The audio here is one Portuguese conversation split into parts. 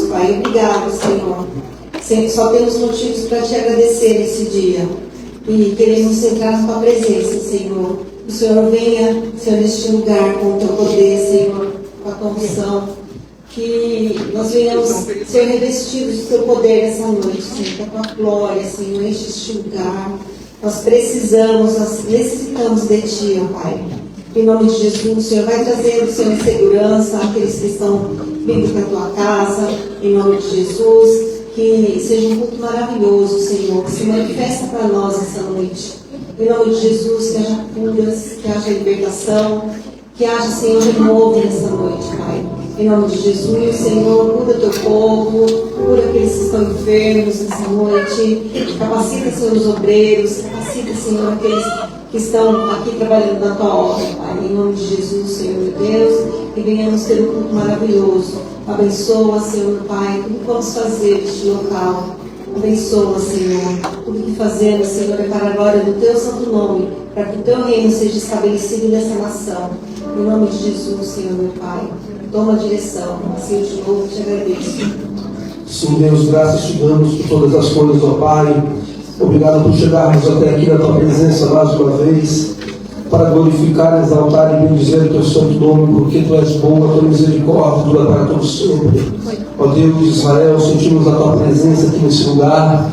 Pai. Obrigado, Senhor. Sempre só temos motivos para te agradecer nesse dia. E queremos entrar na tua presença, Senhor. O Senhor venha, Senhor, neste lugar com o teu poder, Senhor, com a tua unção. Que nós venhamos ser revestidos do teu poder essa noite, Senhor, com a tua glória, Senhor, enche este lugar. Nós precisamos, nós necessitamos de Ti, ó Pai. Em nome de Jesus, Senhor, vai trazendo, Senhor, segurança àqueles que estão vindo para a tua casa. Em nome de Jesus, que seja um culto maravilhoso, Senhor, que se manifesta para nós essa noite. Em nome de Jesus, que haja curas, que haja libertação, que haja, Senhor, renovo nessa noite, Pai. Em nome de Jesus, Senhor, cura teu povo, cura aqueles que estão enfermos nessa noite. Capacita, Senhor, os obreiros, capacita, Senhor, aqueles que estão aqui trabalhando na tua obra, Pai. Em nome de Jesus, Senhor, meu Deus, que venhamos ter um culto maravilhoso. Abençoa, Senhor, meu Pai, tudo que vamos fazer neste local. Abençoa, Senhor, tudo que fazemos, Senhor, é para a glória do teu santo nome, para que o teu reino seja estabelecido nessa nação. Em nome de Jesus, Senhor, meu Pai, toma a direção. Assim eu te louvo e te agradeço. Sim, Deus, graças te damos por todas as coisas, ó Pai. Obrigado por chegarmos até aqui na tua presença mais uma vez, para glorificar, exaltar e bendizer o teu santo nome, porque tu és bom, a tua misericórdia dura para todo sempre. Ó Deus de Israel, sentimos a tua presença aqui nesse lugar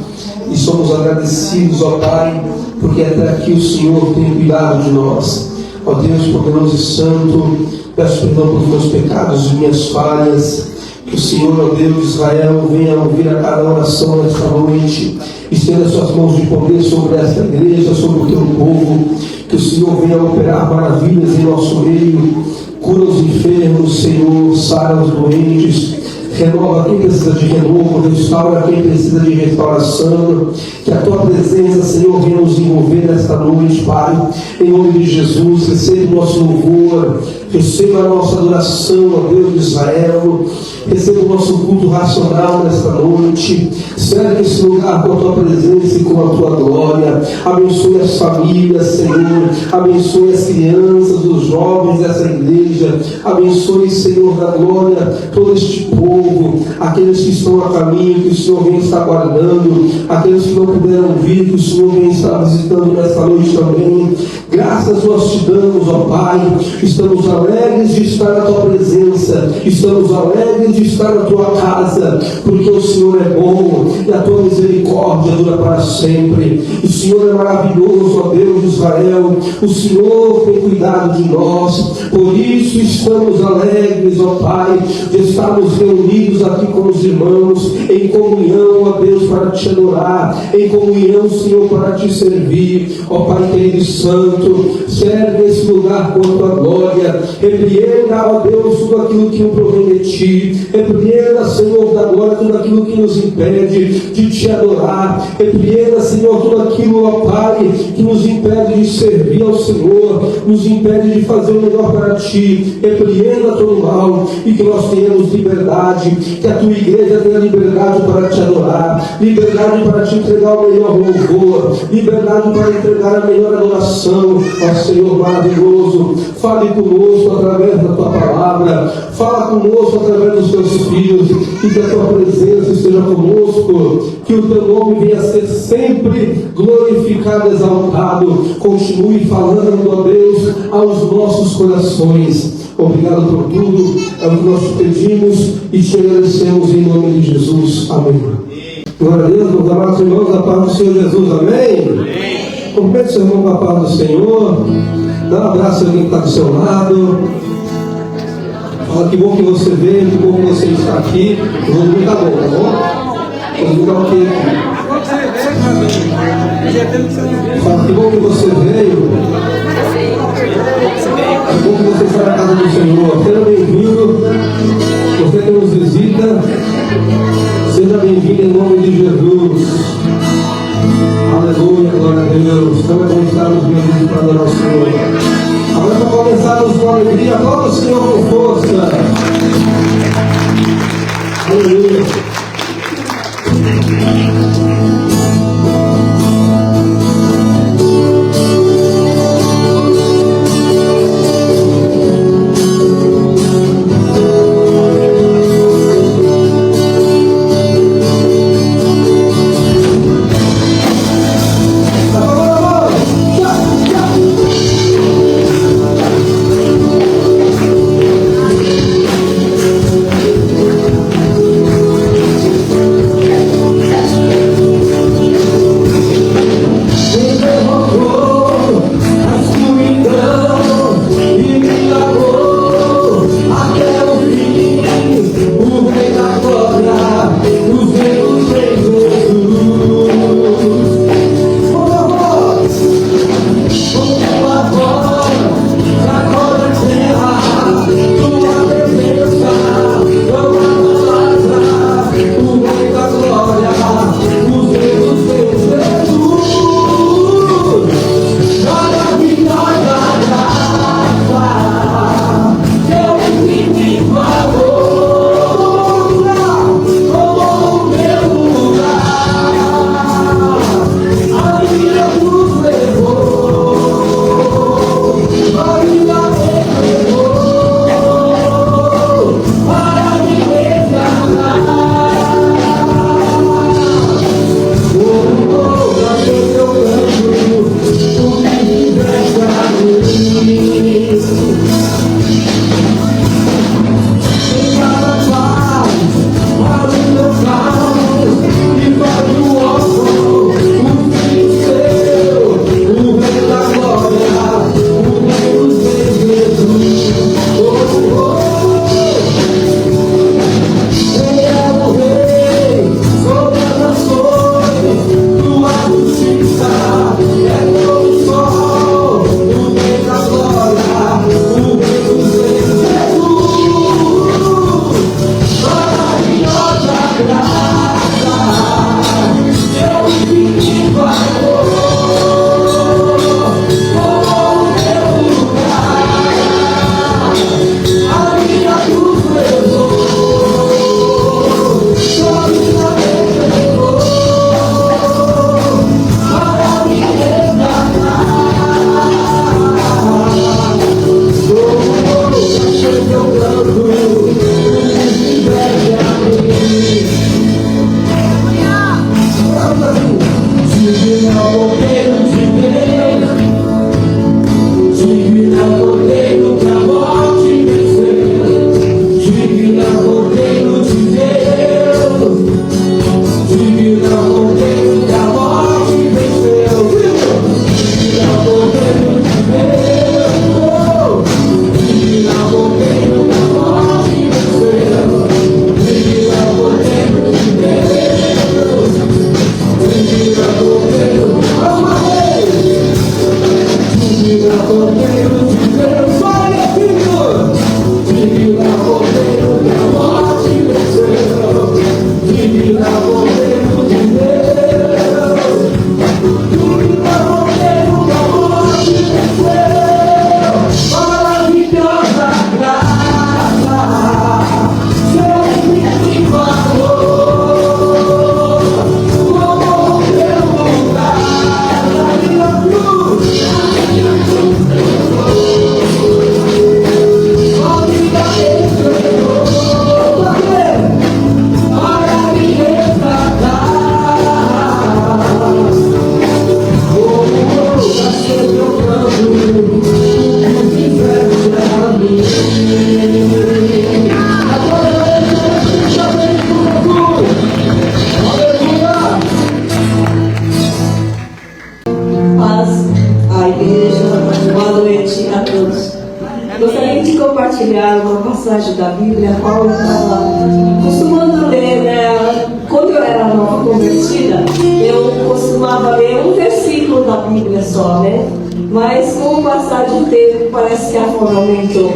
e somos agradecidos, ó Pai, porque até aqui o Senhor tem cuidado de nós. Ó Deus poderoso e santo, peço perdão pelos meus pecados e minhas falhas. Que o Senhor, ó Deus de Israel, venha ouvir a cada oração nesta noite. Estenda suas mãos de poder sobre esta igreja, sobre o teu povo. Que o Senhor venha operar maravilhas em nosso meio. Cura os enfermos, Senhor, sara os doentes. Renova quem precisa de renovo, restaura quem precisa de restauração. Que a tua presença, Senhor, venha nos envolver nesta noite, Pai. Em nome de Jesus, receba o nosso louvor, receba a nossa adoração, ó Deus de Israel. Receba o nosso culto racional nesta noite. Serve esse lugar com a tua presença e com a tua glória. Abençoe as famílias, Senhor. Abençoe as crianças, os jovens dessa igreja. Abençoe, Senhor da glória, todo este povo. Aqueles que estão a caminho, que o Senhor vem estar guardando. Aqueles que não puderam vir, que o Senhor vem estar visitando nesta noite também. Graças nós te damos, ó Pai. Estamos alegres de estar na tua presença. Estamos alegres de estar na tua casa, porque o Senhor é bom e a tua misericórdia dura para sempre. O Senhor é maravilhoso, ó Deus de Israel. O Senhor tem cuidado de nós. Por isso estamos alegres, ó Pai, de estarmos reunidos aqui com os irmãos em comunhão, ó Deus, para te adorar, em comunhão, Senhor, para te servir. Ó Pai querido e santo, serve esse lugar com a tua glória. Repreenda, ó Deus, tudo aquilo que não provém de ti. Repreenda, Senhor da glória, tudo aquilo que nos impede de te adorar. Repreenda, Senhor, tudo aquilo, ó Pai, que nos impede de servir ao Senhor, nos impede de fazer o melhor para ti. Repreenda todo mal e que nós tenhamos liberdade, que a tua igreja tenha liberdade para te adorar, liberdade para te entregar o melhor louvor, liberdade para entregar a melhor adoração. Ó Senhor maravilhoso, fale conosco através da tua palavra, fala conosco através dos teus filhos, e que a tua presença esteja conosco, que o teu nome venha a ser sempre glorificado, exaltado. Continue falando, ó Deus, aos nossos corações. Obrigado por tudo, é o que nós te pedimos e te agradecemos em nome de Jesus. Amém. Glória a Deus, meus amados irmãos, a paz do Senhor Jesus. Amém. Cumprimente seu irmão com a paz do Senhor. Dá um abraço a alguém que está do seu lado. Fala que bom que você veio, que bom que você está aqui. O volume está bom, tá bom? O volume está ok aqui. Fala que bom que você veio. Que bom que você está na casa do Senhor. Seja bem-vindo. Você que nos visita, seja bem-vindo em nome de Jesus. Aleluia, glória a Deus. Como é bom estarmos bem-vindos para adorar o Senhor. Agora para começarmos com alegria, glória ao Senhor com força. Aleluia. compartilhar uma passagem da Bíblia, a qual eu estava costumando ler, né? Quando eu era nova convertida, eu costumava ler um versículo da Bíblia só, né? Mas com o passar do tempo, parece que a forma aumentou.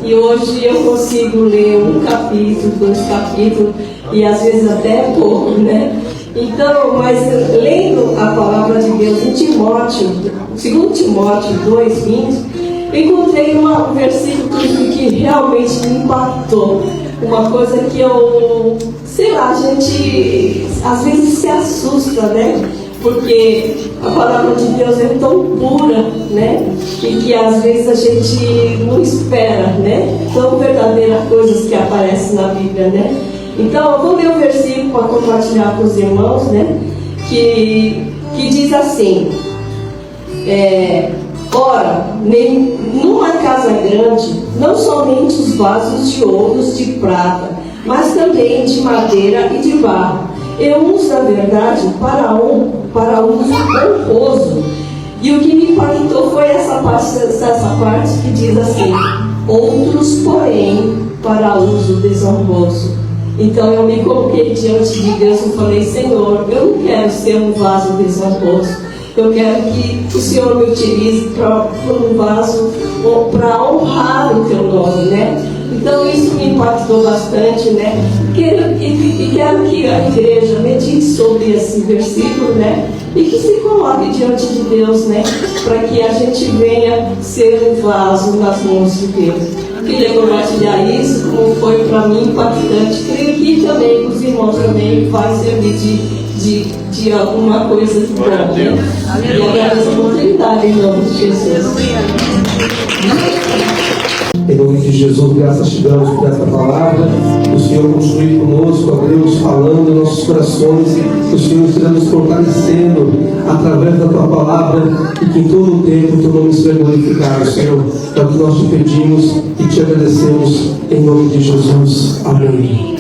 E hoje eu consigo ler um capítulo, 2 capítulos, e às vezes até pouco, né? Então, mas lendo a palavra de Deus em Timóteo, 2 Timóteo 2:20, encontrei um versículo que realmente me impactou. Uma coisa que eu, sei lá, a gente às vezes se assusta, né? Porque a palavra de Deus é tão pura, né? E que às vezes a gente não espera, né? Tão verdadeiras coisas que aparecem na Bíblia, né? Então eu vou ler o versículo para compartilhar com os irmãos, né? Que diz assim: ora, numa casa grande, não somente os vasos de ouro, de prata, mas também de madeira e de barro, e uns, na verdade, para uso honroso. E o que me impactou foi essa parte que diz assim: outros, porém, para uso desonroso. Então eu me coloquei diante de Deus e falei: Senhor, eu não quero ser um vaso desonroso. Eu quero que o Senhor me utilize para um vaso para honrar o teu nome, né? Então isso me impactou bastante, né? E quero que a igreja medite sobre esse versículo, né? E que se coloque diante de Deus, né? Para que a gente venha ser um vaso nas mãos de Deus. Queria compartilhar isso, como foi para mim impactante. Creio que também os irmãos também vai servir de alguma coisa de bom, né? E agradeço a oportunidade em nome de Jesus. Em nome de Jesus, graças te damos por esta palavra. O Senhor construir conosco, ó Deus, falando em nossos corações. Que o Senhor esteja nos fortalecendo através da tua palavra e que em todo o tempo o teu nome seja glorificado, Senhor. É o que nós te pedimos e te agradecemos em nome de Jesus. Amém.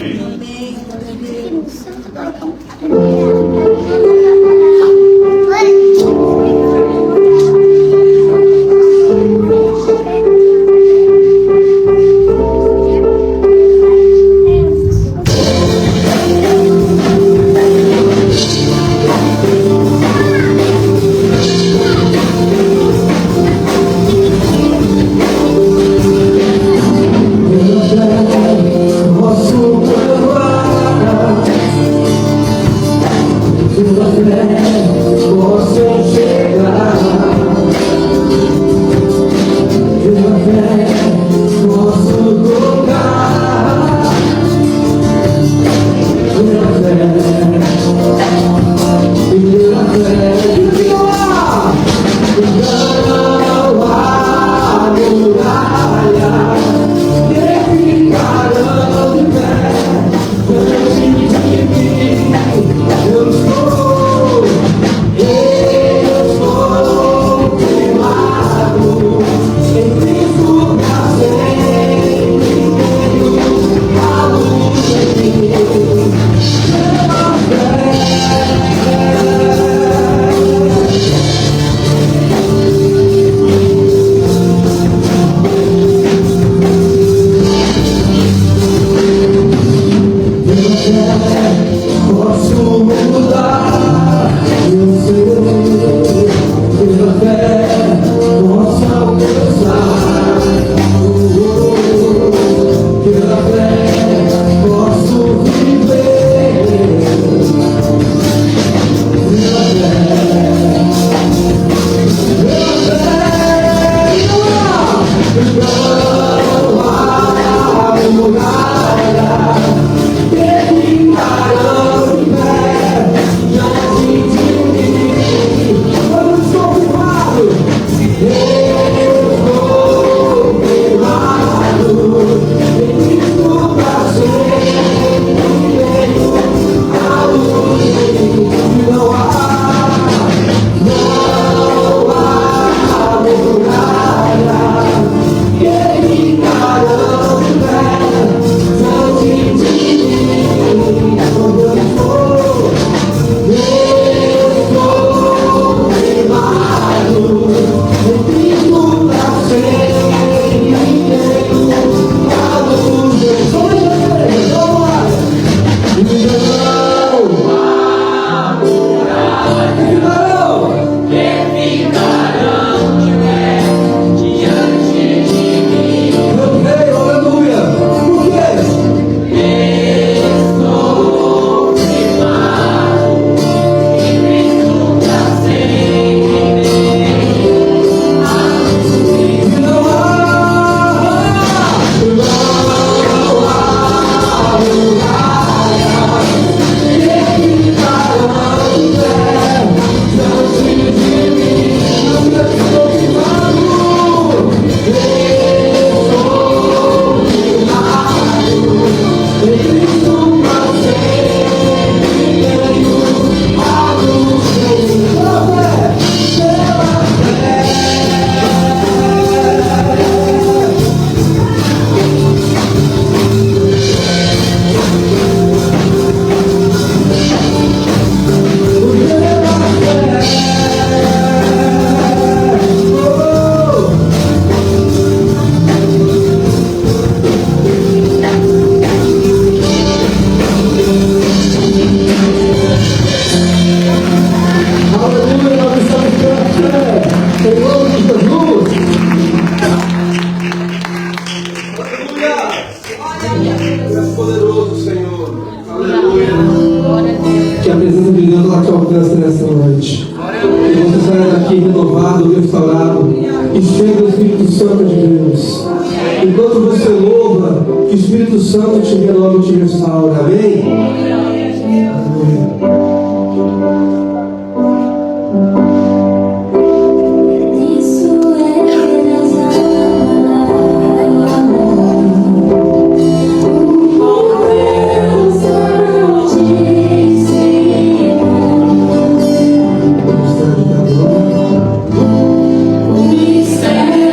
Santo de Deus. Enquanto você louva, que o Espírito Santo te renova e te restaura. Amém? Aleluia. Mistério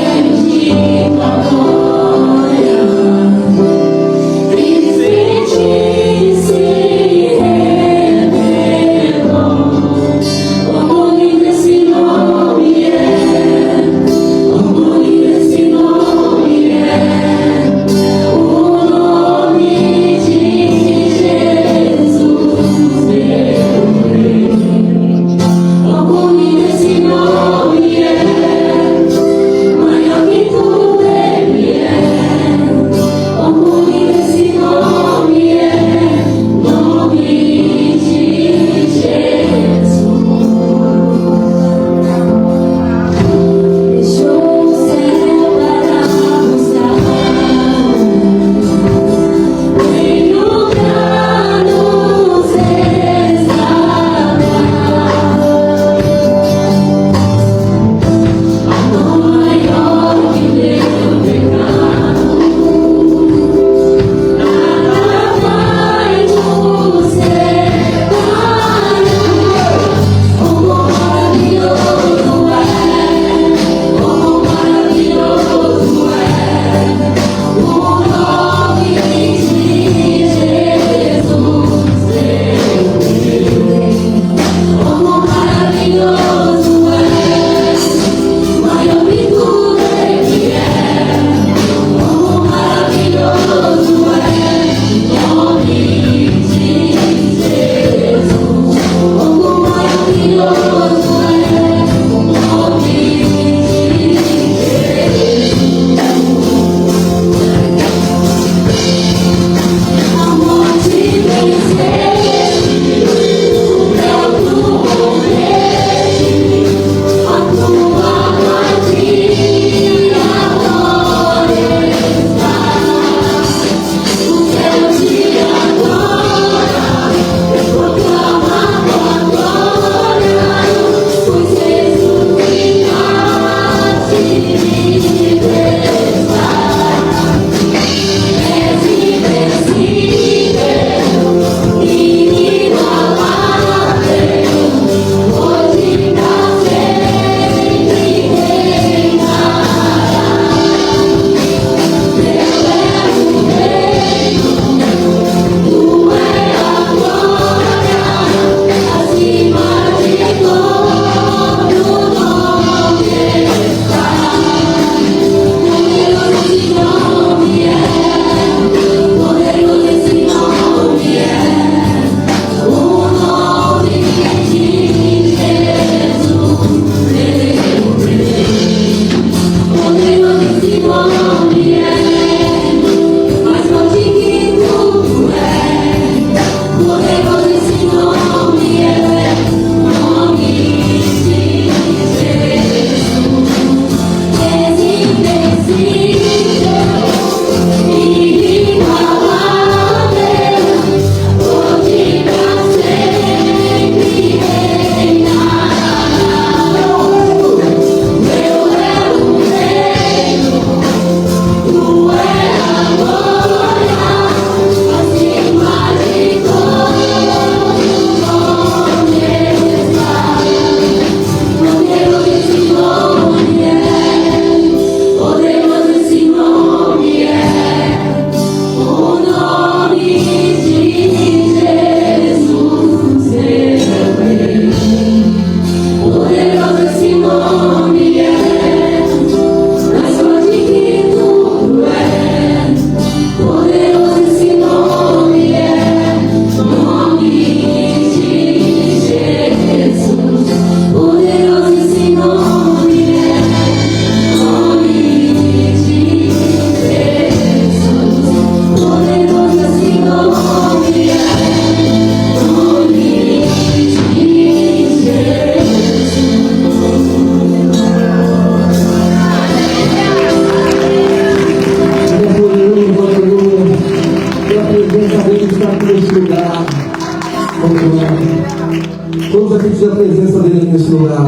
Todos aqui tinham a presença dele nesse lugar.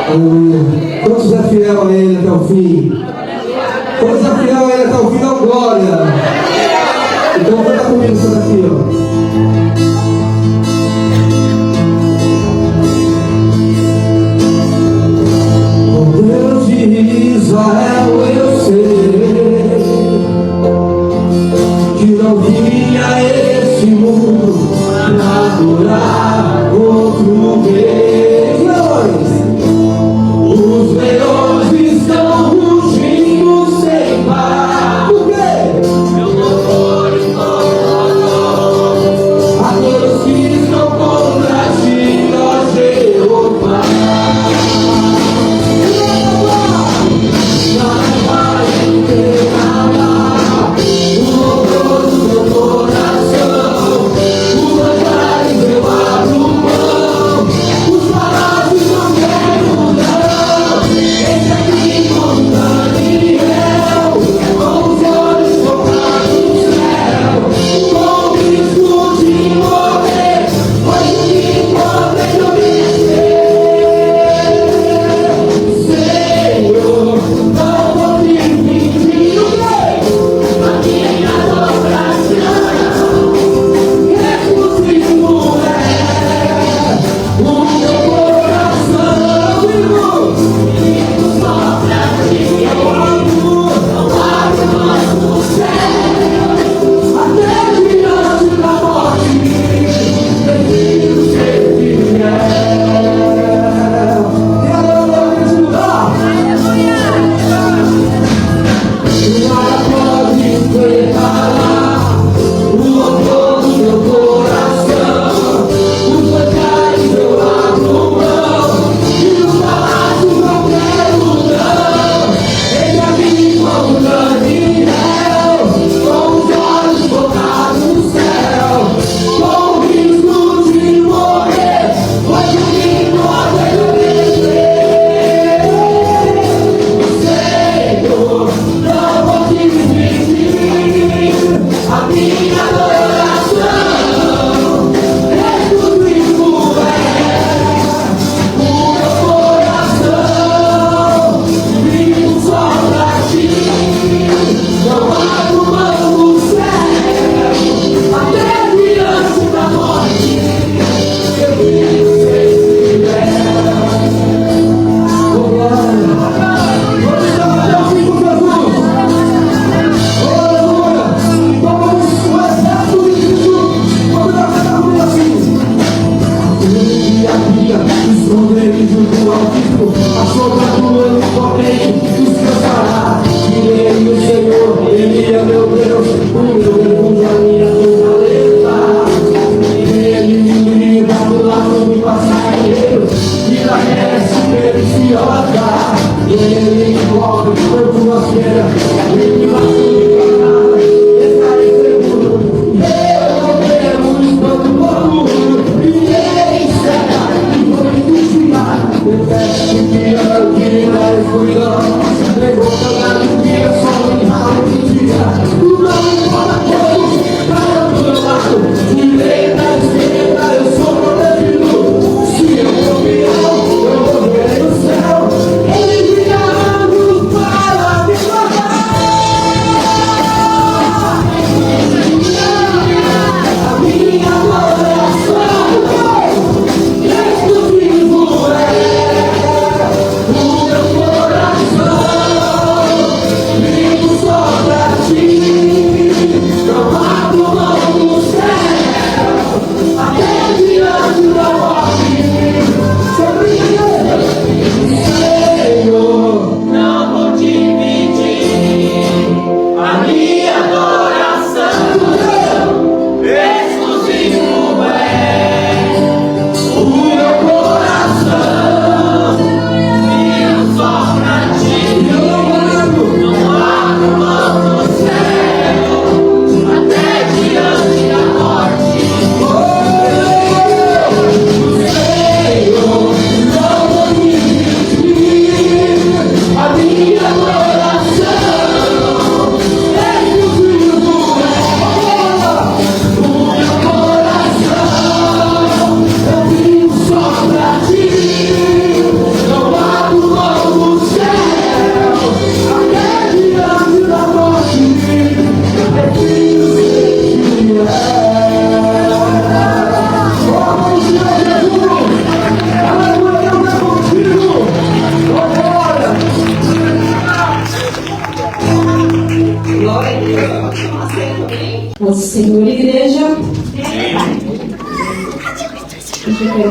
Aleluia. Quantos é fiel a ele até o fim? Quantos é fiel a ele até o fim? Dá glória. Então canta comigo isso daqui, ó. Deus de Israel, eu sei que não vim a esse mundo pra adorar outro Deus. Os leões estão rugindo sem parar. Por quê? Meu louvor e a todos que estão contra ti, ó Jeová.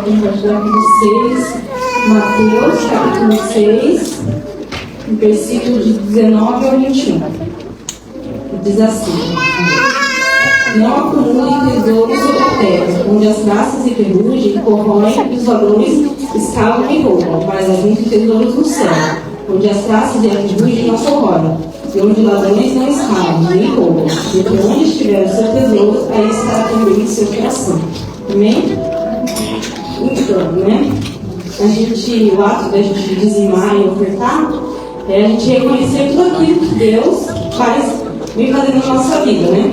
compartilhar com vocês Mateus, capítulo 6, versículo de 19 ao 21. Diz assim: não acumulem tesouros sobre a terra, onde as traças e ferrugem corroem e os ladrões escavam e roubam, mas ajuntem tesouros no céu, onde as traças e a ferrugem não corroem, e onde ladrões não escavam nem roubam, porque onde estiver o seu tesouro, aí estará também o seu coração. Amém? Então, né? O ato da gente dizimar e ofertar é a gente reconhecer tudo aquilo que Deus vem fazendo na nossa vida, né?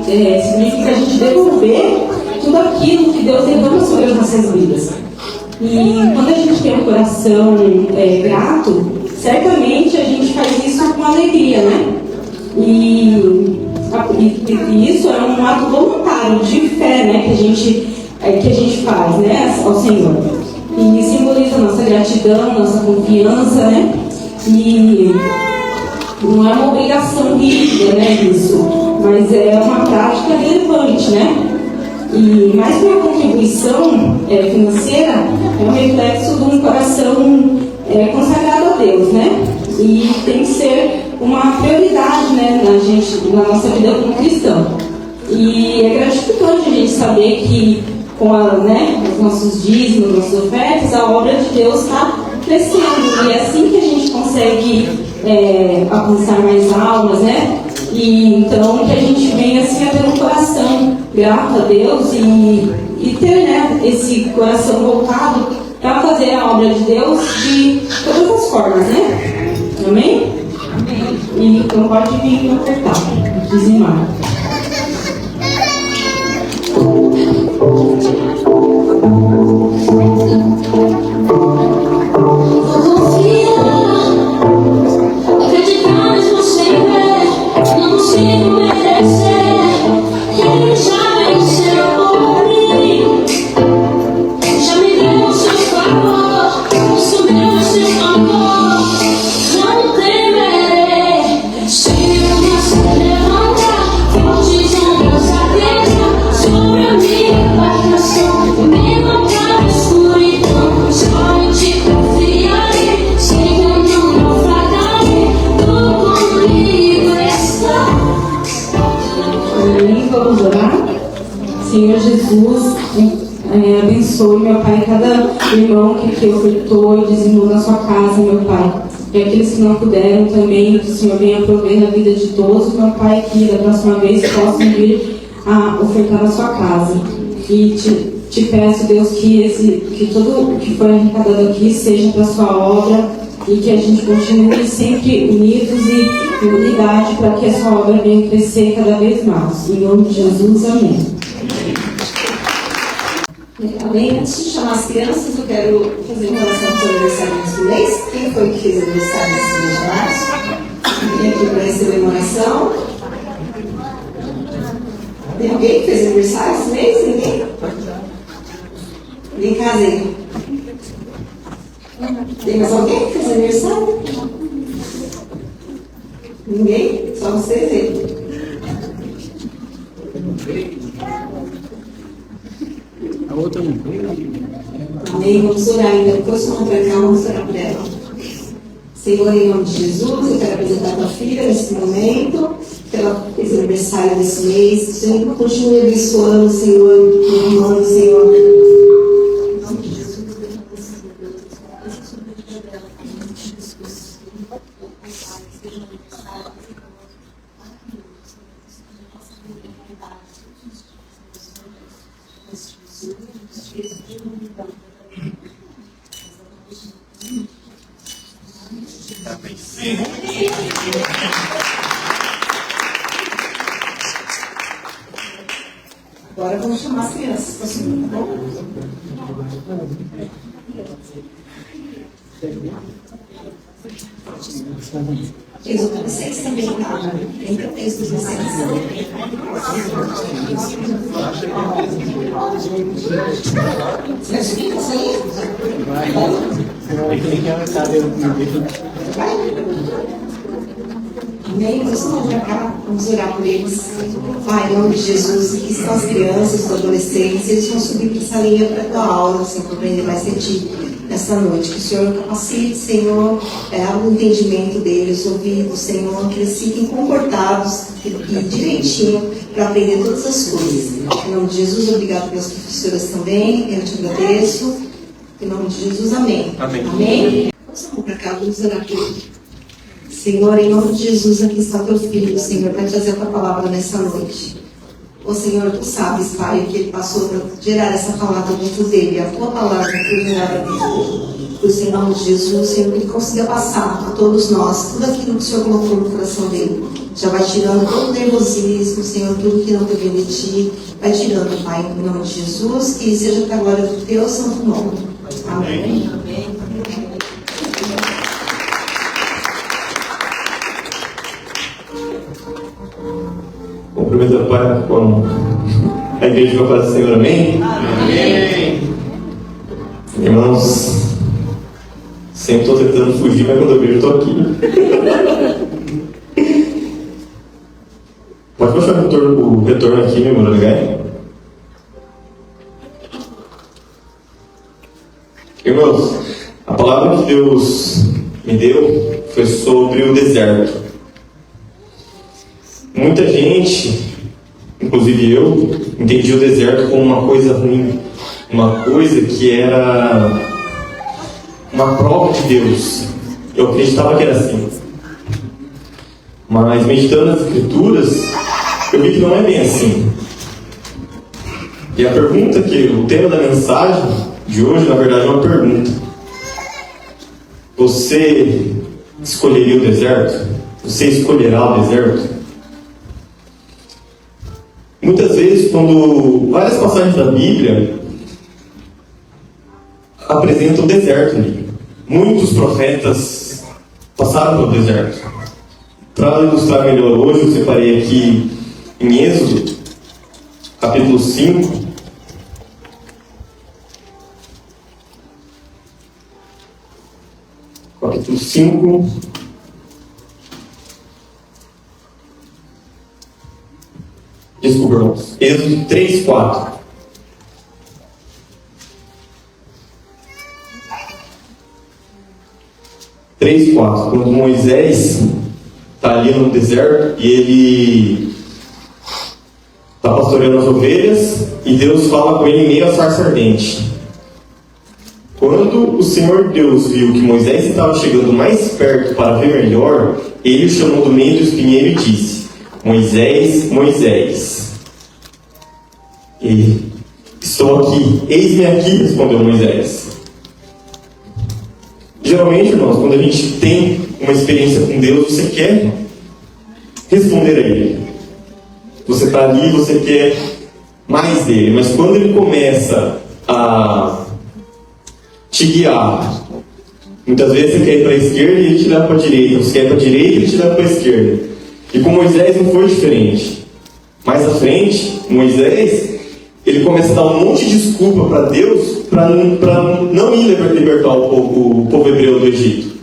Significa a gente devolver tudo aquilo que Deus derrama sobre as nossas vidas. E quando a gente tem um coração grato, certamente a gente faz isso com alegria, né? E isso é um ato voluntário de fé, né? Que a gente faz, né? Ao Senhor. E simboliza a nossa gratidão, nossa confiança, né? E não é uma obrigação rígida, né, isso, mas é uma prática relevante, né? E mais que uma contribuição financeira, é um reflexo de um coração consagrado a Deus, né? E tem que ser uma prioridade, né, na nossa vida como cristão. E é gratificante a gente saber que com os nossos dízimos, nossas ofertas, a obra de Deus está crescendo. E é assim que a gente consegue alcançar mais almas, né? E então que a gente venha assim a ter um coração grato a Deus e ter, né, esse coração voltado para fazer a obra de Deus de todas as formas, né? Amém? E então pode vir ofertar, dizimar. Senhor Jesus, abençoe, meu Pai, cada irmão que ofertou e dizimou na sua casa, meu Pai. E aqueles que não puderam também, que o Senhor venha prover na vida de todos, meu Pai, que da próxima vez possam vir a ofertar na sua casa. E te peço, Deus, que tudo o que foi arrecadado aqui seja para a sua obra e que a gente continue sempre unidos e em unidade para que a sua obra venha crescer cada vez mais. Em nome de Jesus, amém. Amém? Antes de chamar as crianças, eu quero fazer uma oração para o aniversário desse mês. Quem foi que fez aniversário nesse mês de março? Vem aqui para receber uma oração. Tem alguém que fez aniversário esse mês? Ninguém? Vem cá, Zé. Tem mais alguém que fez aniversário? Ninguém? Só vocês aí. A outra não. Amém. Vamos orar ainda. Depois que eu vou cá, vamos orar por ela. Senhor, em nome de Jesus, eu quero apresentar a tua filha nesse momento, que ela fez aniversário desse mês. Senhor, continue abençoando, Senhor, amando, Senhor. Em nome de Jesus. Agora vamos chamar as crianças para subir, tá bom? Fez o vocês também, tá? Tem que ter os vocês. Você vai subir com isso aí? Vai. É que nem que ela sabe. Vai? Amém? Nós vamos para cá, vamos orar por eles. Pai, em nome de Jesus, aqui estão as crianças, os adolescentes, eles vão subir para essa linha para a tua aula, Senhor, para aprender mais de ti nessa noite. Que o Senhor capacite, Senhor, o entendimento deles, os ouvidos, Senhor, que eles fiquem comportados e direitinho para aprender todas as coisas. Em nome de Jesus, obrigado pelas professoras também, eu te agradeço. Em nome de Jesus, amém. Amém. Amém? Vamos para cá, vamos orar por ele. Senhor, em nome de Jesus, aqui está teu filho, Senhor, para trazer a tua palavra nessa noite. Ô Senhor, tu sabes, Pai, que ele passou para gerar essa palavra dentro dele, a tua palavra que gerada dentro dele. Por em nome de Jesus, Senhor, que ele consiga passar a todos nós, tudo aquilo que o Senhor colocou no coração dele. Já vai tirando todo o nervosismo, Senhor, tudo que não te vem de ti, vai tirando, Pai, em nome de Jesus, e seja para a glória do teu santo nome. Amém. Amém. Cumprimento o Pai com a igreja vai fazer, Senhor, amém? Amém. Irmãos, sempre estou tentando fugir, mas quando eu vejo, estou aqui. Pode puxar o retorno aqui, meu irmão, legal? Irmãos, a palavra que Deus me deu foi sobre o deserto. Muita gente, inclusive eu, entendia o deserto como uma coisa ruim, uma coisa que era uma prova de Deus. Eu acreditava que era assim. Mas meditando nas Escrituras, eu vi que não é bem assim. E a pergunta o tema da mensagem de hoje, na verdade, é uma pergunta. Você escolheria o deserto? Você escolherá o deserto? Muitas vezes, quando várias passagens da Bíblia apresentam o deserto ali. Muitos profetas passaram pelo deserto. Para ilustrar melhor hoje, eu separei aqui em Êxodo, capítulo 5. Capítulo 5. Desculpa, irmãos. Êxodo 3, 4. Quando Moisés está ali no deserto e ele está pastoreando as ovelhas e Deus fala com ele em meio à sarça ardente. Quando o Senhor Deus viu que Moisés estava chegando mais perto para ver melhor, ele o chamou do meio do espinheiro e disse: Moisés, Moisés. E estou aqui, eis-me aqui, respondeu Moisés. Geralmente, irmãos, quando a gente tem uma experiência com Deus, você quer responder a Ele. Você está ali, você quer mais dele. Mas quando Ele começa a te guiar, muitas vezes você quer ir para a esquerda e Ele te leva para a direita. Você quer ir para a direita e Ele te leva para a esquerda. E com Moisés não foi diferente. Mais à frente, Moisés, ele começa a dar um monte de desculpa para Deus para não ir libertar o povo hebreu do Egito.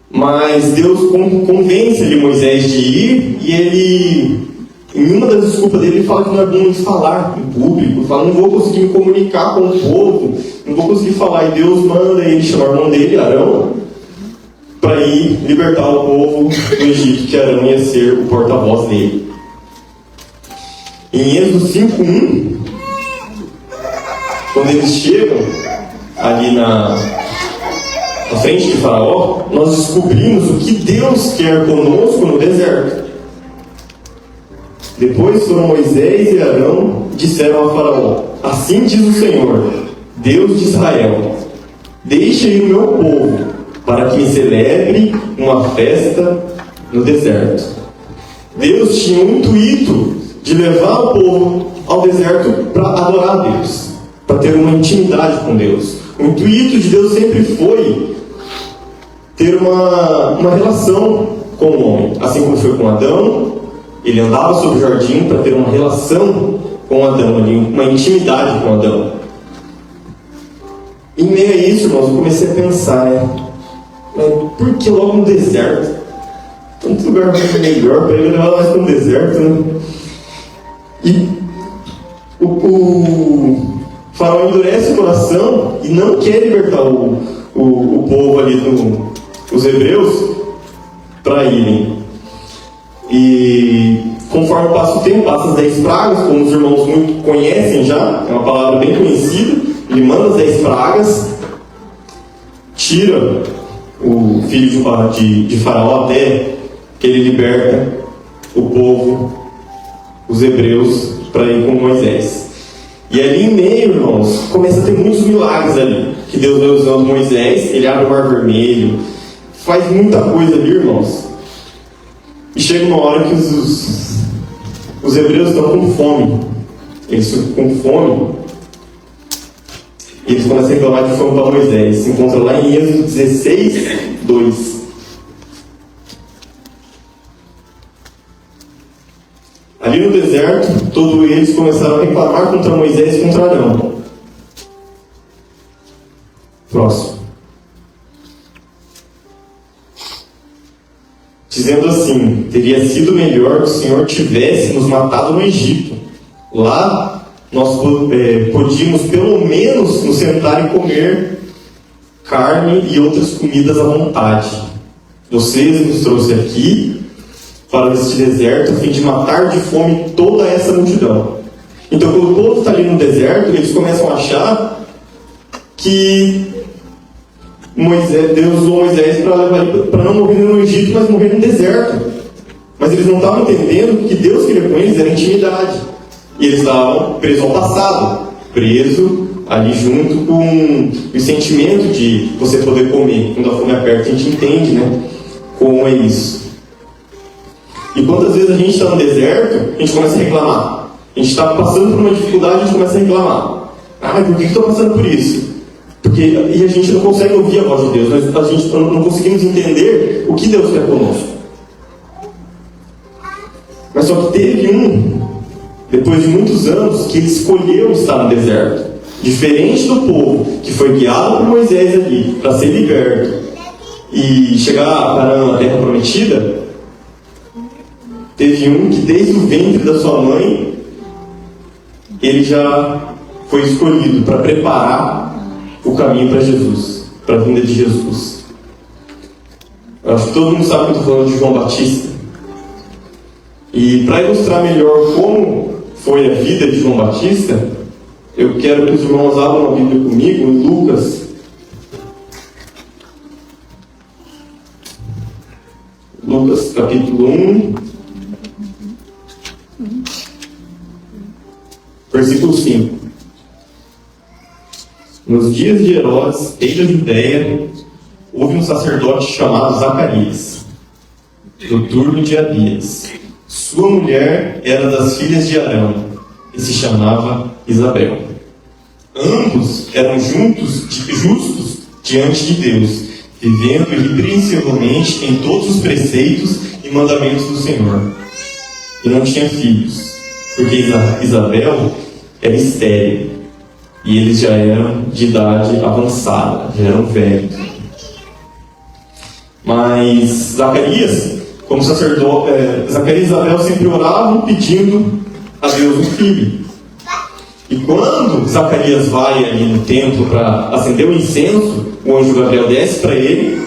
Mas Deus convence ali Moisés de ir, e ele, em uma das desculpas dele, ele fala que não é bom falar em público, fala: não vou conseguir me comunicar com o povo, não vou conseguir falar. E Deus manda ele chamar o irmão dele, Arão, para ir libertar o povo do Egito, que Arão ia ser o porta-voz dele. Em Êxodo 5:1, quando eles chegam ali na frente de Faraó, nós descobrimos o que Deus quer conosco no deserto. Depois foram Moisés e Arão, disseram a Faraó: assim diz o Senhor, Deus de Israel: deixe ir o meu povo, para que me celebre uma festa no deserto. Deus tinha um intuito de levar o povo ao deserto para adorar a Deus, para ter uma intimidade com Deus. O intuito de Deus sempre foi ter uma relação com o homem, assim como foi com Adão. Ele andava sobre o jardim para ter uma relação com Adão, uma intimidade com Adão. Em meio a isso, irmãos, eu comecei a pensar, mas por que logo no deserto? que lugar melhor para ele levar mais para um deserto, né? E o faraó endurece o coração e não quer libertar o povo ali, os hebreus, para irem. E conforme passa o tempo, passa as 10 pragas, como os irmãos muito conhecem já, é uma palavra bem conhecida. Ele manda as 10 pragas, tira o filho de Faraó até que ele liberta o povo, os hebreus, para ir com Moisés. E ali em meio, irmãos, começa a ter muitos milagres ali, que Deus vai usando Moisés. Ele abre o mar vermelho, faz muita coisa ali, irmãos. E chega uma hora que os hebreus estão com fome. Eles ficam com fome. E eles começam a reclamar de fome para Moisés. Se encontra lá em Êxodo 16, 2. Ali no deserto, todos eles começaram a reclamar contra Moisés e contra Arão. Próximo. Dizendo assim: teria sido melhor que o Senhor tivesse nos matado no Egito. Lá nós podíamos pelo menos nos sentar e comer carne e outras comidas à vontade. Vocês nos trouxeram aqui para este deserto a fim de matar de fome toda essa multidão. Então, quando o povo está ali no deserto, eles começam a achar que Deus usou Moisés para levar ele para não morrer no Egito, mas morrer no deserto. Mas eles não estavam entendendo que o que Deus queria com eles era intimidade. E eles estavam presos ao passado, presos ali junto com o sentimento de você poder comer. Quando a fome aperta, a gente entende, né, como é isso. E quantas vezes a gente está no deserto, a gente começa a reclamar. A gente está passando por uma dificuldade, a gente começa a reclamar. Ah, por que estou passando por isso? E a gente não consegue ouvir a voz de Deus, mas a gente não conseguimos entender o que Deus quer conosco. Mas só que teve depois de muitos anos, que ele escolheu estar no deserto. Diferente do povo, que foi guiado por Moisés ali, para ser liberto e chegar para a terra prometida, teve que desde o ventre da sua mãe, ele já foi escolhido para preparar o caminho para Jesus, para a vinda de Jesus. Eu acho que todo mundo sabe que eu estou falando de João Batista. E para ilustrar melhor como foi a vida de João Batista, eu quero que os irmãos abram a Bíblia comigo em Lucas. Lucas capítulo 1, versículo 5. Nos dias de Herodes, rei da Judéia, houve um sacerdote chamado Zacarias, do turno de Abias. Sua mulher era das filhas de Arão e se chamava Isabel. Ambos eram justos diante de Deus, vivendo irrepreensivelmente em todos os preceitos e mandamentos do Senhor. E não tinha filhos, porque Isabel era estéril. E eles já eram de idade avançada, já eram velhos. Mas Zacarias, como sacerdote, Zacarias e Isabel sempre oravam pedindo a Deus um filho. E quando Zacarias vai ali no templo para acender o incenso, o anjo Gabriel desce para ele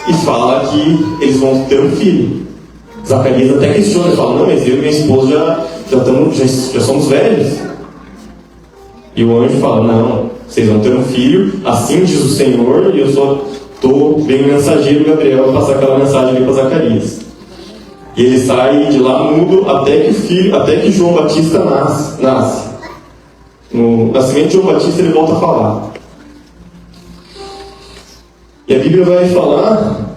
e fala que eles vão ter um filho. Zacarias até questiona, fala: não, mas eu e minha esposa já somos velhos. E o anjo fala: não, vocês vão ter um filho, assim diz o Senhor, e eu só bem o mensageiro Gabriel para passar aquela mensagem ali para Zacarias. E ele sai de lá mudo até que João Batista nasce. No nascimento de João Batista ele volta a falar. E a Bíblia vai falar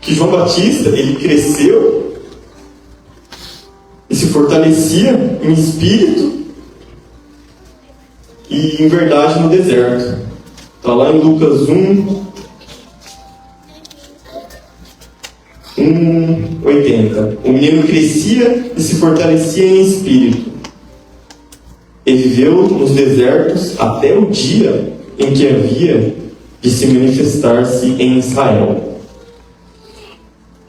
que João Batista, ele cresceu e se fortalecia em espírito e em verdade no deserto. Está lá em Lucas 1:80. O menino crescia e se fortalecia em espírito, e viveu nos desertos até o dia em que havia de se manifestar-se em Israel.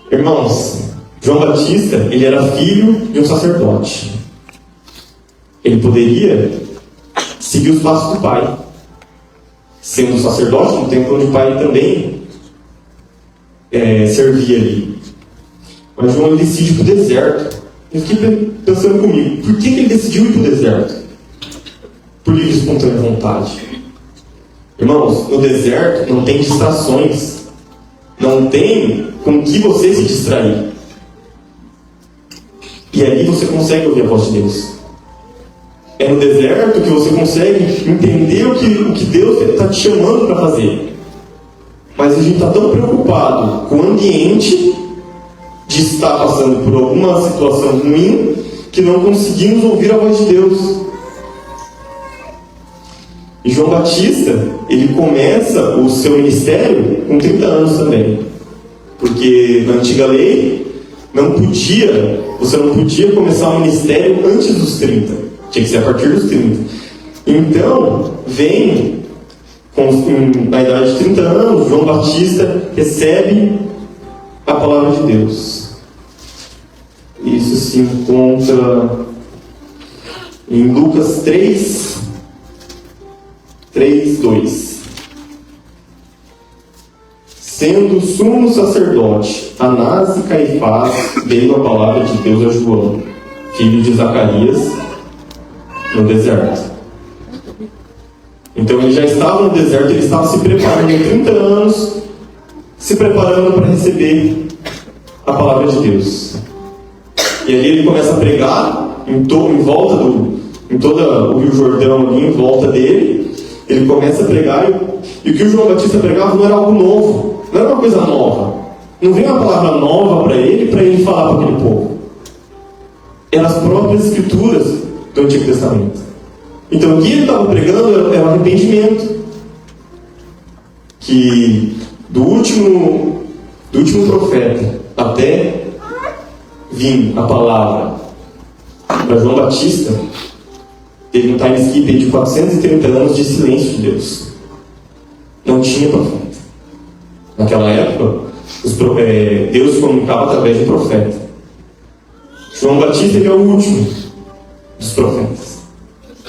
Irmãos, João Batista, ele era filho de um sacerdote. Ele poderia seguir os passos do pai, sendo um sacerdote no templo onde o pai também servia ali. Mas João, ele decide ir para o deserto. Eu fiquei pensando comigo, por que ele decidiu ir para o deserto? Por livre e espontânea vontade. Irmãos, no deserto não tem distrações. Não tem com que você se distrair. E ali você consegue ouvir a voz de Deus. É no deserto que você consegue entender o que Deus está te chamando para fazer. Mas a gente está tão preocupado com o ambiente de estar passando por alguma situação ruim que não conseguimos ouvir a voz de Deus. E João Batista, ele começa o seu ministério com 30 anos também. Porque na antiga lei, você não podia começar o ministério antes dos 30. Tinha que ser a partir dos 30. Então, na idade de 30 anos, João Batista recebe a palavra de Deus. Isso se encontra em Lucas 3:2. Sendo sumo sacerdote, Anás e Caifás, veio a palavra de Deus a João, filho de Zacarias, no deserto. Então ele já estava no deserto, ele estava se preparando em 30 anos, se preparando para receber a palavra de Deus. E ali ele começa a pregar em todo o Rio Jordão ali em volta dele. Ele começa a pregar e o que o João Batista pregava não era algo novo, não era uma coisa nova. Não veio uma palavra nova para ele falar para aquele povo. Eram as próprias escrituras do Antigo Testamento. Então o que ele estava pregando era o arrependimento. Que do último profeta até vir a palavra para João Batista, teve um time skip de 430 anos de silêncio de Deus. Não tinha profeta. Naquela época, Deus comunicava através de profeta. João Batista ele é o último dos profetas.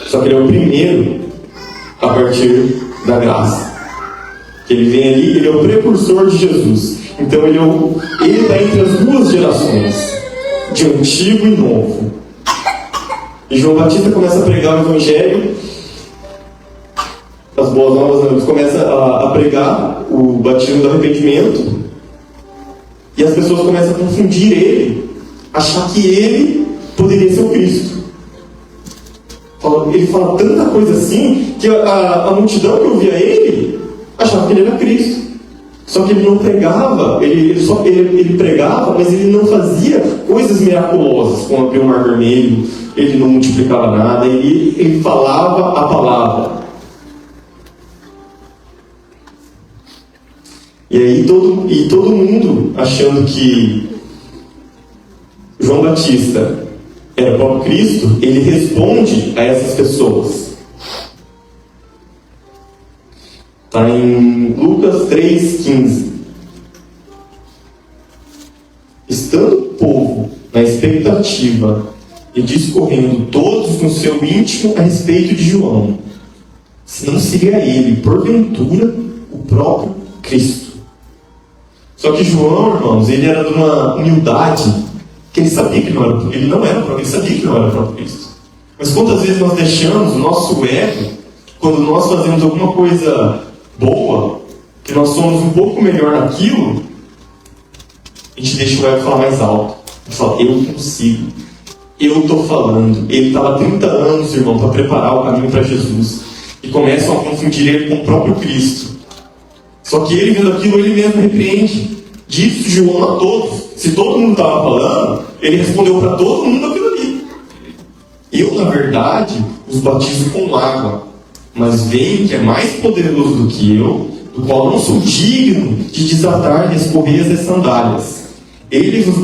Só que ele é o primeiro a partir da graça. Ele vem ali, ele é o precursor de Jesus. Então ele está entre as duas gerações, de antigo e novo. E João Batista começa a pregar o Evangelho, as boas novas, ele começa a pregar o batismo do arrependimento, e as pessoas começam a confundir ele, achar que ele poderia ser o Cristo. Ele fala tanta coisa assim, que a multidão que ouvia ele, achava que ele era Cristo. Só que ele não pregava, ele pregava, mas ele não fazia coisas miraculosas, como abrir o mar vermelho, ele não multiplicava nada, ele falava a palavra. E aí todo mundo achando que João Batista era o próprio Cristo, ele responde a essas pessoas. Está em Lucas 3,15. Estando o povo na expectativa e discorrendo todos no seu íntimo a respeito de João, se não seria ele, porventura, o próprio Cristo. Só que João, irmãos, ele era de uma humildade que ele sabia que ele não era o próprio, ele sabia que não era o próprio Cristo. Mas quantas vezes nós deixamos o nosso ego, quando nós fazemos alguma coisa boa, que nós somos um pouco melhor naquilo, a gente deixa o ego falar mais alto. A gente fala, eu consigo, eu estou falando. Ele estava 30 anos, irmão, para preparar o caminho para Jesus. E começam a confundir ele com o próprio Cristo. Só que ele, vendo aquilo, ele mesmo repreende. Disse João a todos. Se todo mundo estava falando, ele respondeu para todo mundo aquilo ali. Eu, na verdade, os batizo com água. Mas vem que é mais poderoso do que eu, do qual não sou digno de desatar as correias das sandálias. Ele vos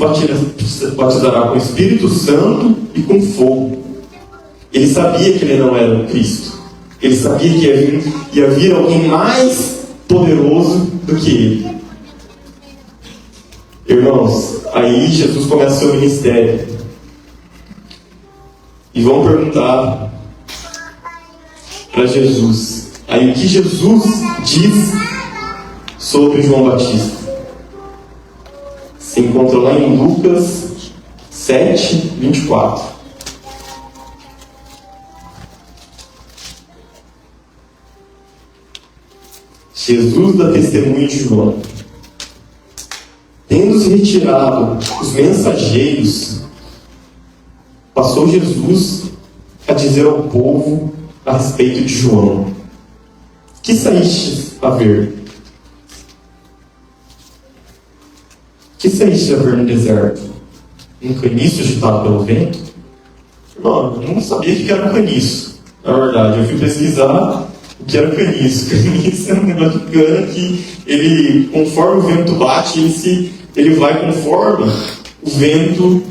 batizará com o Espírito Santo e com fogo. Ele sabia que ele não era o Cristo. Ele sabia que ia vir alguém mais poderoso do que ele. Irmãos, aí Jesus começa o seu ministério. E vão perguntar para Jesus. Aí o que Jesus diz sobre João Batista? Se encontra lá em Lucas 7, 24. Jesus dá testemunho de João. Tendo-se retirado os mensageiros, passou Jesus a dizer ao povo a respeito de João: que saíste a ver? Que saíste a ver no deserto? Um caniço agitado pelo vento? Não, eu não sabia o que era um caniço. Na verdade, eu fui pesquisar o que era um caniço. Caniço é um negócio de cana que ele, conforme o vento bate, ele vai conforme o vento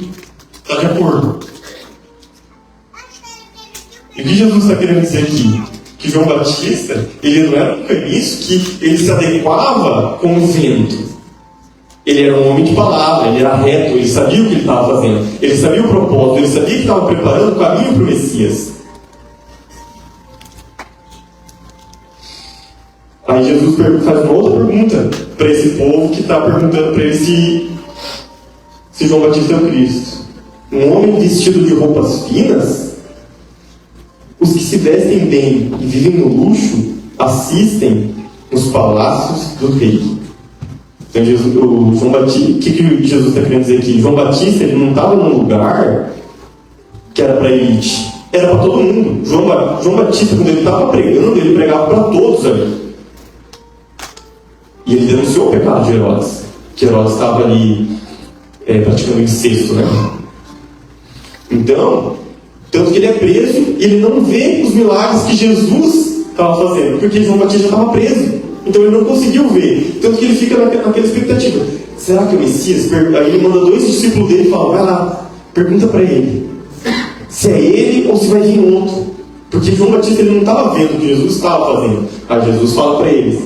está de acordo. E o que Jesus está querendo dizer aqui? Que João Batista, ele não era um caniço que ele se adequava com o vento. Ele era um homem de palavra, ele era reto, ele sabia o que ele estava fazendo, ele sabia o propósito, ele sabia que estava preparando o caminho para o Messias. Aí Jesus faz uma outra pergunta para esse povo que está perguntando para ele se João Batista é o Cristo. Um homem vestido de roupas finas? Os que se vestem bem e vivem no luxo assistem nos palácios do rei. Então, João Batista, o que Jesus está querendo dizer aqui? João Batista, ele não estava num lugar que era para elite, era para todo mundo. João Batista, quando ele estava pregando, ele pregava para todos ali. E ele denunciou o pecado de Herodes, que Herodes estava ali praticando incesto, né? Então, tanto que ele é preso e ele não vê os milagres que Jesus estava fazendo, porque João Batista já estava preso. Então ele não conseguiu ver. Tanto que ele fica naquela expectativa. Será que é o Messias? Aí ele manda 2 discípulos dele e fala: vai lá, pergunta para ele se é ele ou se vai vir outro. Porque João Batista ele não estava vendo o que Jesus estava fazendo. Aí Jesus fala para eles: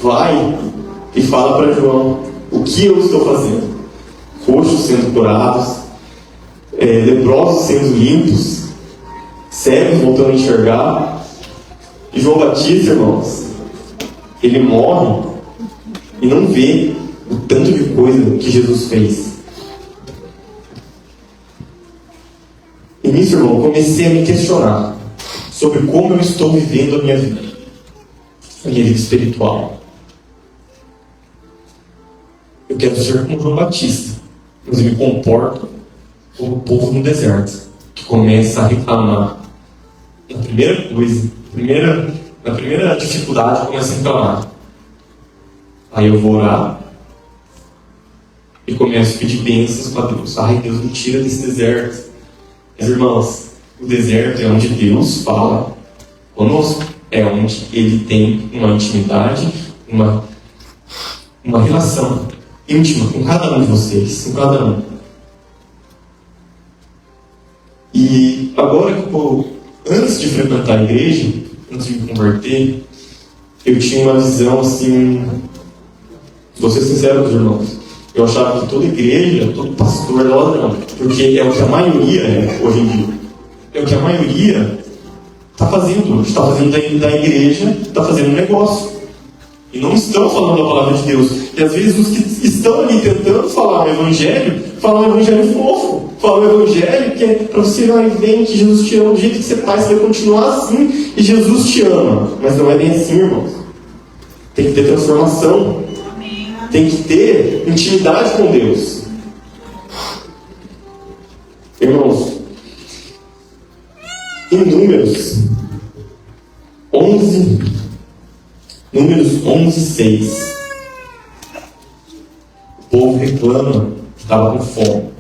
vai e fala para João o que eu estou fazendo. Coxos sendo curados, leprosos sendo limpos, cegos voltando a enxergar. E João Batista, irmãos, ele morre e não vê o tanto de coisa que Jesus fez. E nisso, irmão, comecei a me questionar sobre como eu estou vivendo a minha vida espiritual. Eu quero ser como João Batista, mas eu me comporto como o povo no deserto, que começa a reclamar. Na primeira coisa, na primeira dificuldade, começa a reclamar. Aí eu vou orar e começo a pedir bênçãos para Deus. Ai, Deus, me tira desse deserto. Mas, irmãos, o deserto é onde Deus fala conosco. É onde Ele tem uma intimidade, uma relação íntima com cada um de vocês, com cada um. E agora que antes de frequentar a igreja, antes de me converter, eu tinha uma visão assim, vou ser sincero com os irmãos, eu achava que toda igreja, todo pastor era ladrão, porque é o que a maioria é hoje em dia. É o que a maioria está fazendo hoje, está fazendo da igreja, está fazendo um negócio. E não estão falando a palavra de Deus. E às vezes os que estão ali tentando falar o evangelho, falam o evangelho fofo, falam o evangelho que é para você ir vem, que Jesus te ama do jeito que você está, você vai continuar assim, e Jesus te ama. Mas não é bem assim, irmãos. Tem que ter transformação. Tem que ter intimidade com Deus. Irmãos, em Números 11:6, o povo reclama que estava com fome.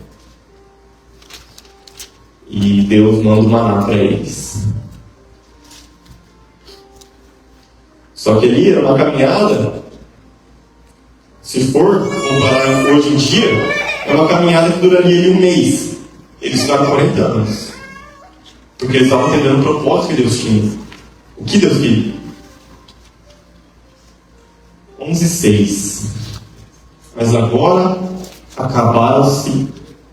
E Deus manda o maná para eles. Só que ali era uma caminhada, se for comparar hoje em dia, é uma caminhada que duraria ali um mês. Eles ficaram 40 anos. Porque eles estavam entendendo o propósito que Deus tinha. O que Deus queria. 11:6. Mas agora acabaram-se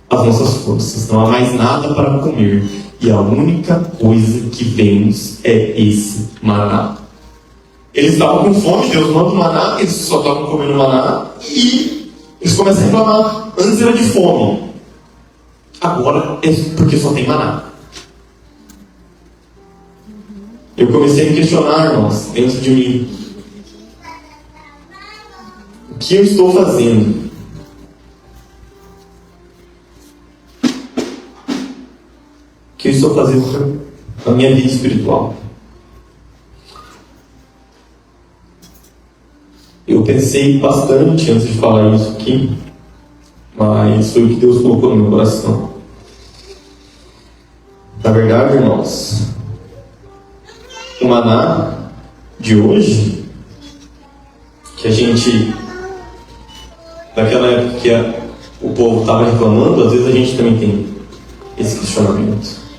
as nossas forças, não há mais nada para comer, e a única coisa que vemos é esse maná. Eles estavam com fome, Deus manda o maná, eles só estavam comendo maná, e eles começam a reclamar. Antes era de fome, agora é porque só tem maná. Eu comecei a me questionar, irmãos, dentro de mim. O que eu estou fazendo? O que eu estou fazendo com a minha vida espiritual? Eu pensei bastante antes de falar isso aqui, mas foi o que Deus colocou no meu coração. Na verdade, irmãos, o maná de hoje, que a gente, naquela época que o povo estava reclamando, às vezes a gente também tem esse questionamento.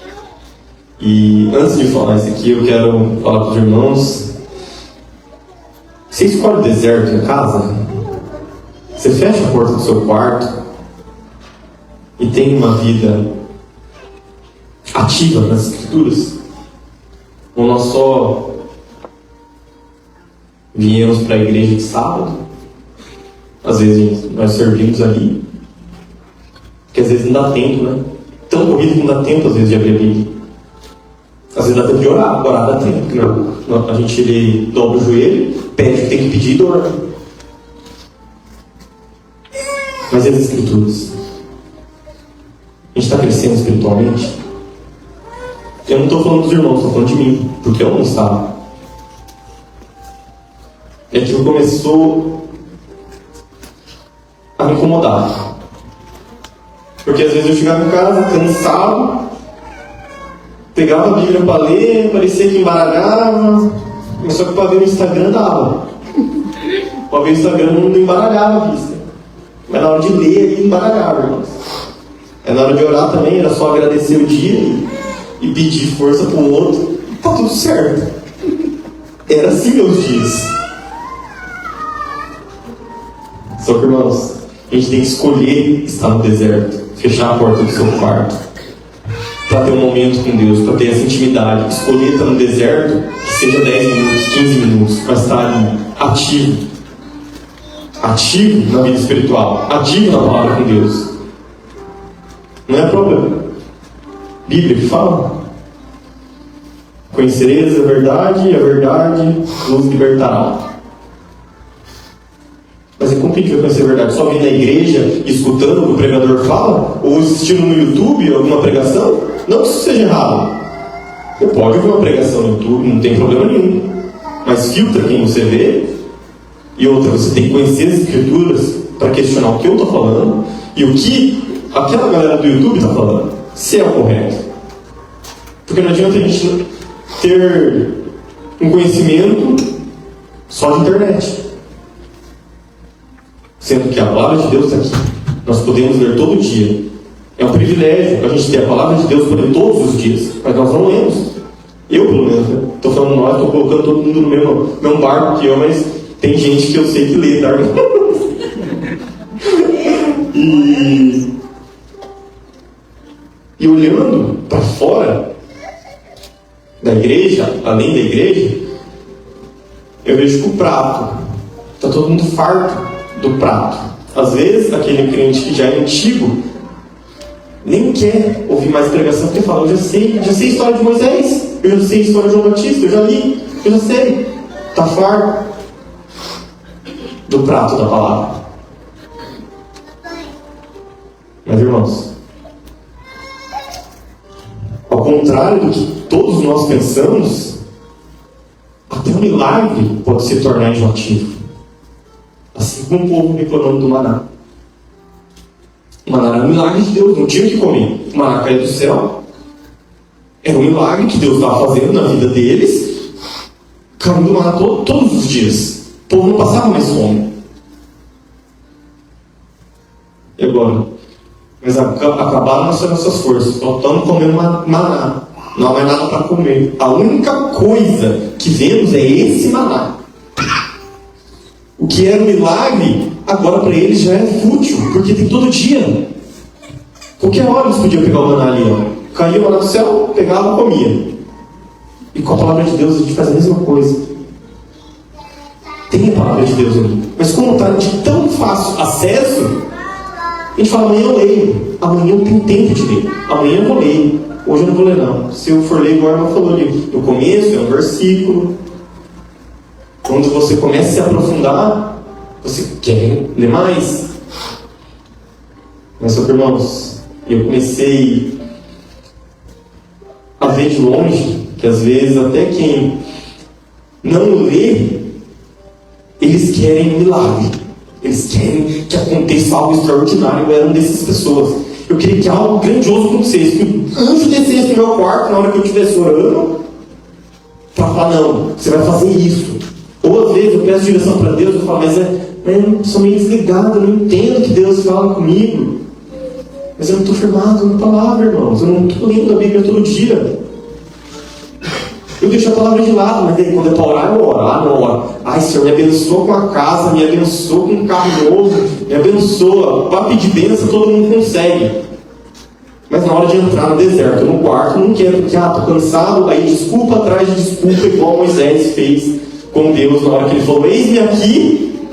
E antes de falar isso aqui, eu quero falar para os irmãos. Você escolhe o deserto em casa? Você fecha a porta do seu quarto e tem uma vida ativa nas Escrituras? Ou nós só viemos para a igreja de sábado? Às vezes nós servimos ali, porque às vezes não dá tempo, né? Tão corrido que não dá tempo às vezes de abrir a Bíblia. Às vezes dá tempo de orar dá tempo, porque não, a gente ele dobra o joelho, pede o que tem que pedir e ora. Mas e as Escrituras? A gente está crescendo espiritualmente? Eu não estou falando dos irmãos, estou falando de mim, porque eu não estava. E aquilo começou a me incomodar. Porque às vezes eu chegava em casa cansado, pegava a Bíblia para ler, parecia que embaralhava, mas só que para ver o Instagram dava. Para ver o Instagram não embaralhava a vista. Mas na hora de ler ele embaralhava, irmãos. Na hora de orar também, era só agradecer o dia e pedir força para o outro. Tá tudo certo. Era assim meus dias. Só que, irmãos, a gente tem que escolher estar no deserto, fechar a porta do seu quarto, para ter um momento com Deus, para ter essa intimidade. Escolher estar no deserto, que seja 10 minutos, 15 minutos, para estar ali, ativo na vida espiritual, ativo na palavra com Deus. Não é própria Bíblia que fala? Conhecereis a verdade e a verdade nos libertará. Mas como que a gente vai conhecer a verdade? Só vir na igreja, escutando o que o pregador fala? Ou assistindo no YouTube alguma pregação? Não que isso seja errado. Você pode ouvir uma pregação no YouTube, não tem problema nenhum. Mas filtra quem você vê. E outra, você tem que conhecer as Escrituras para questionar o que eu estou falando e o que aquela galera do YouTube está falando, se é o correto. Porque não adianta a gente ter um conhecimento só de internet, sendo que a palavra de Deus está aqui. Nós podemos ler todo dia. É um privilégio a gente ter a palavra de Deus para ler todos os dias, mas nós não lemos. Eu, pelo menos, né? Estou falando nós, estou colocando todo mundo no mesmo barco que eu, mas tem gente que eu sei que lê, tá? E olhando para fora da igreja, além da igreja, eu vejo que o prato, está todo mundo farto do prato. Às vezes, aquele crente que já é antigo nem quer ouvir mais pregação, porque fala, eu já sei a história de Moisés, eu já sei a história de João Batista, eu já li, eu já sei. Está farto do prato da palavra. Mas, irmãos, ao contrário do que todos nós pensamos, até um milagre pode se tornar enjoativo. Assim como o povo reclamando do maná. O maná era um milagre de Deus, não tinha o que comer. O maná caiu do céu. Era um milagre que Deus estava fazendo na vida deles, caindo maná todos os dias. O povo não passava mais fome. E agora? Mas acabaram as nossas forças. Nós estamos comendo maná. Não há mais nada para comer. A única coisa que vemos é esse maná. O que era um milagre agora para eles já é fútil, porque tem todo dia. Qualquer hora eles podiam pegar o maná ali, ó. Caía o maná do céu, pegava e comia. E com a palavra de Deus a gente faz a mesma coisa. Tem a palavra de Deus ali. Mas como está de tão fácil acesso, a gente fala, amanhã eu leio. Amanhã eu tenho tempo de ler. Amanhã eu vou ler. Hoje eu não vou ler não. Se eu for ler, igual a irmã falou ali, no começo é um versículo. Quando você começa a se aprofundar, você quer ler mais. Mas, irmãos, eu comecei a ver de longe que às vezes até quem não lê, eles querem um milagre. Eles querem que aconteça algo extraordinário. Eu era uma dessas pessoas. Eu queria que algo grandioso acontecesse. Que o anjo descesse no meu quarto na hora que eu estivesse orando, para falar, não, você vai fazer isso. Ou às vezes eu peço direção para Deus, eu falo, mas eu sou meio desligado, eu não entendo que Deus fala comigo. Mas eu não estou firmado na palavra, irmãos. Eu não estou lendo a Bíblia todo dia. Eu deixo a palavra de lado, mas aí quando é para orar, eu oro. Ah, não, oro. Ai, Senhor, me abençoa com a casa, me abençoa com um carro novo, me abençoa. Para pedir bênção, todo mundo consegue. Mas na hora de entrar no deserto, no quarto, não quero, porque, estou cansado, aí desculpa atrás de desculpa, igual Moisés fez com Deus na hora que ele falou, eis-me aqui.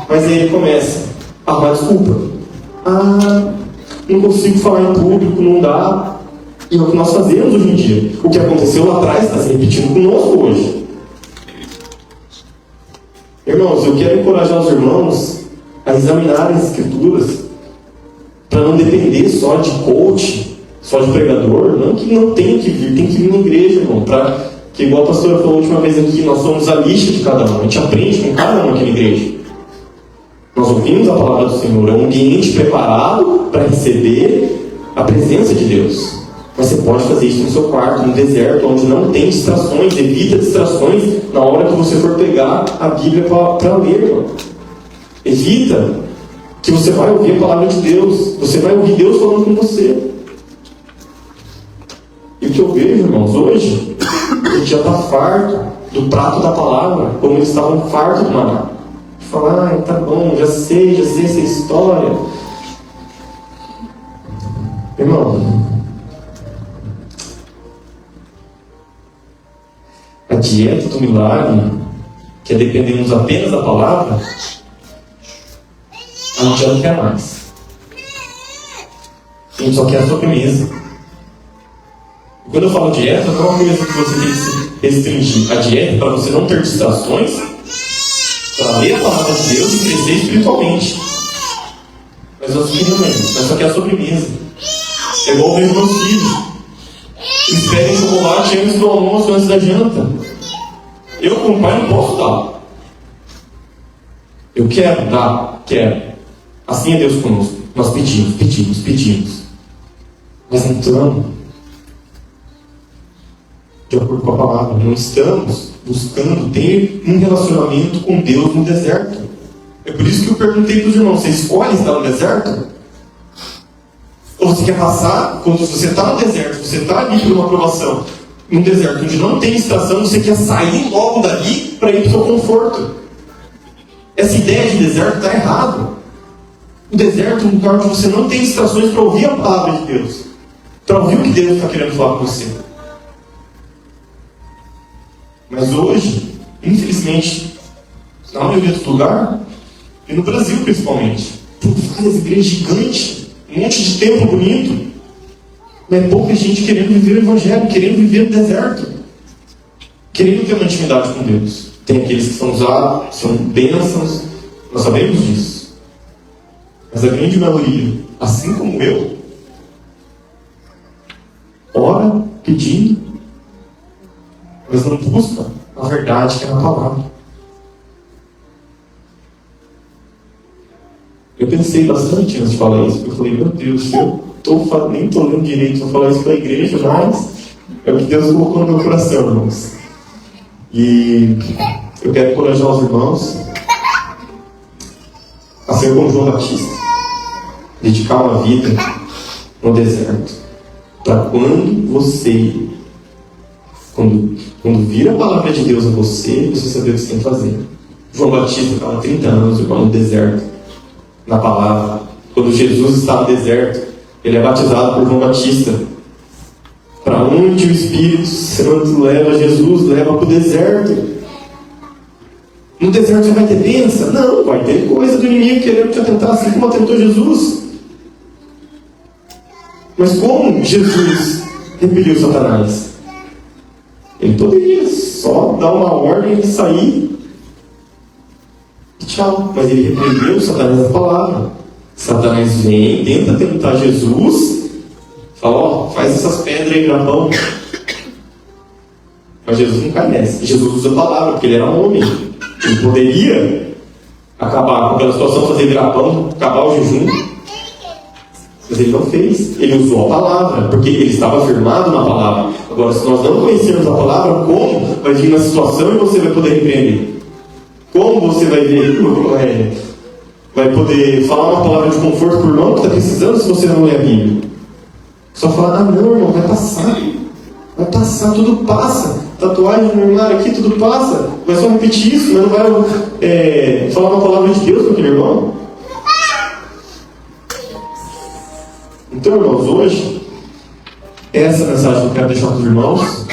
Mas aí ele começa a arrumar desculpa. Não consigo falar em público, não dá. E é o que nós fazemos hoje em dia. O que aconteceu lá atrás está se repetindo conosco hoje. Irmãos, eu quero encorajar os irmãos a examinarem as Escrituras para não depender só de coach, só de pregador. Não que não tenha que vir, tem que vir na igreja, irmão. Que igual a pastora falou a última vez aqui, nós somos a lixa de cada um. A gente aprende com cada um aqui na igreja. Nós ouvimos a palavra do Senhor. É um ambiente preparado para receber a presença de Deus. Mas você pode fazer isso no seu quarto, no deserto, onde não tem distrações. Evita distrações na hora que você for pegar a Bíblia para ler, irmão. Evita que você vai ouvir a palavra de Deus. Você vai ouvir Deus falando com você. E o que eu vejo, irmãos, hoje, a gente já está farto do prato da palavra, como eles estavam fartos do maná. Falar, tá bom, já sei essa história. Irmão, a dieta do milagre, que é dependemos apenas da palavra, a gente já não quer mais. A gente só quer a sobremesa. E quando eu falo dieta, não é uma coisa que você tem que se restringir. A dieta é para você não ter distrações, para ler a palavra de Deus e crescer espiritualmente. Mas nós queremos menos, nós só quer a sobremesa. É igual ver meus filhos. Eles pedem chocolate antes do almoço, antes da janta. Eu, como pai, não posso dar. Eu quero dar, quero. Assim é Deus conosco. Nós pedimos. Mas não estamos de acordo com a palavra. Não estamos buscando ter um relacionamento com Deus no deserto. É por isso que eu perguntei para os irmãos, você escolhe estar no deserto? Ou você quer passar, quando você está no deserto, você está ali por uma aprovação, num deserto onde não tem estação, você quer sair logo dali para ir para o seu conforto. Essa ideia de deserto está errado. O deserto é um lugar onde você não tem estações para ouvir a palavra de Deus, para ouvir o que Deus está querendo falar com você. Mas hoje, infelizmente, na maioria dos lugares, e no Brasil principalmente, tem várias igrejas gigantes, um monte de templo bonito, mas pouca gente querendo viver o Evangelho, querendo viver no deserto, querendo ter uma intimidade com Deus. Tem aqueles que são usados, são bênçãos, nós sabemos disso. Mas a grande maioria, assim como eu, ora pedindo, mas não busca a verdade que é na palavra. Eu pensei bastante antes de falar isso, porque eu falei, meu Deus, eu nem estou lendo direito, vou falar isso para a igreja, mas é o que Deus colocou no meu coração, irmãos. E eu quero encorajar os irmãos a ser como João Batista, dedicar uma vida no deserto, para quando vir a palavra de Deus a você, você saber o que você tem que fazer. João Batista estava 30 anos no deserto, na palavra. Quando Jesus está no deserto, ele é batizado por João Batista. Para onde o Espírito Santo leva Jesus, leva para o deserto. No deserto você vai ter bênção? Não, vai ter coisa do inimigo querendo te atentar, assim como atentou Jesus. Mas como Jesus repeliu Satanás? Ele poderia só dar uma ordem de sair e tchau. Mas ele repreendeu Satanás na palavra. Satanás vem, tenta tentar Jesus, fala, ó, faz essas pedras aí virar pão. Mas Jesus não cai nessa. Jesus usa a palavra, porque ele era um homem. Ele poderia acabar com aquela situação, fazer virar pão, acabar o jejum. Mas ele não fez. Ele usou a palavra, porque ele estava firmado na palavra. Agora, se nós não conhecermos a palavra, como vai vir na situação e você vai poder repreender? Como você vai ver, vai poder falar uma palavra de conforto para o irmão que está precisando se você não lê a Bíblia? Só falar, ah não, irmão, vai passar, tudo passa. Tatuagem no irmão aqui, tudo passa. Vai só repetir isso, mas não vai falar uma palavra de Deus para aquele irmão. Então, irmãos, hoje, essa mensagem que eu quero deixar para os irmãos.